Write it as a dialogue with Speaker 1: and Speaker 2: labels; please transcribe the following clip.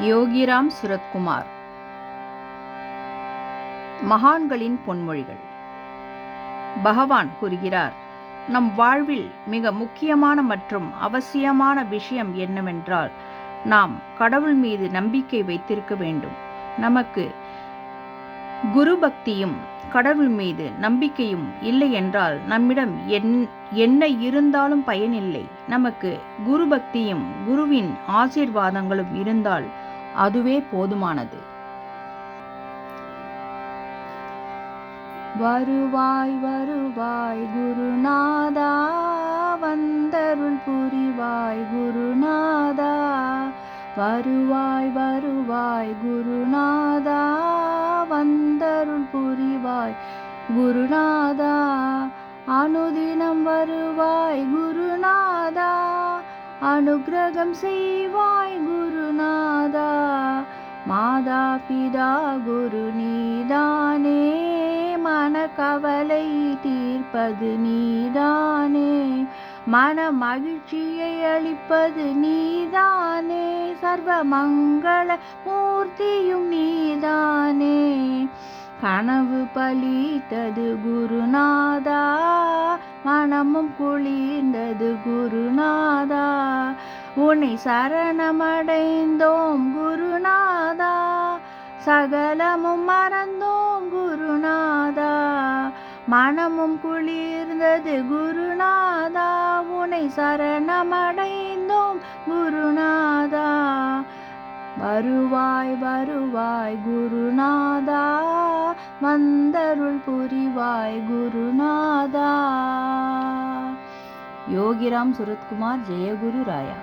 Speaker 1: யோகிராம் சுரத்குமார். மகான்களின் பொன்மொழிகள். பகவான் கூறுகிறார், நம் வாழ்வில் மிக முக்கியமான மற்றும் அவசியமான விஷயம் என்னவென்றால், நாம் கடவுள் மீது நம்பிக்கை வைத்திருக்க வேண்டும். நமக்கு குரு பக்தியும் கடவுள் மீது நம்பிக்கையும் இல்லை என்றால் நம்மிடம் என்ன இருந்தாலும் பயனில்லை. நமக்கு குரு பக்தியும் குருவின் ஆசீர்வாதங்களும் இருந்தால் அதுவே போதுமானது. வருவாய் வருவாய் குருநாதா, வந்தருள் புரிவாய் குருநாதா. வருவாய் வருவாய் குருநாதா, வந்தருள் புரிவாய் குருநாதா. அனுதினம் வருவாய் குருநாதா, அனுக்கிரகம் செய்வாய் குருநாதா. மாதா பிதா குரு நீதானே, மனக்கவலை தீர்ப்பது நீதானே. மன மகிழ்ச்சியை அளிப்பது நீதானே, சர்வ மங்கள மூர்த்தியும் நீதானே. கனவு பலித்தது குருநாதா, மனமும் குளிர்ந்தது குருநாதா. உன்னை சரணமடைந்தோம் குருநாதா, சகலமும் மறந்தோம் குருநாதா. மனமும் குளிர்ந்தது குருநாதா, உன்னை சரணமடைந்தோம் குருநாதா. வருவாய் வருவாய் குருநாதா, வந்தருள் புரிவாய் குருநாதா. யோகிராம் சுரத்குமார். ஜெயகுரு ராயா.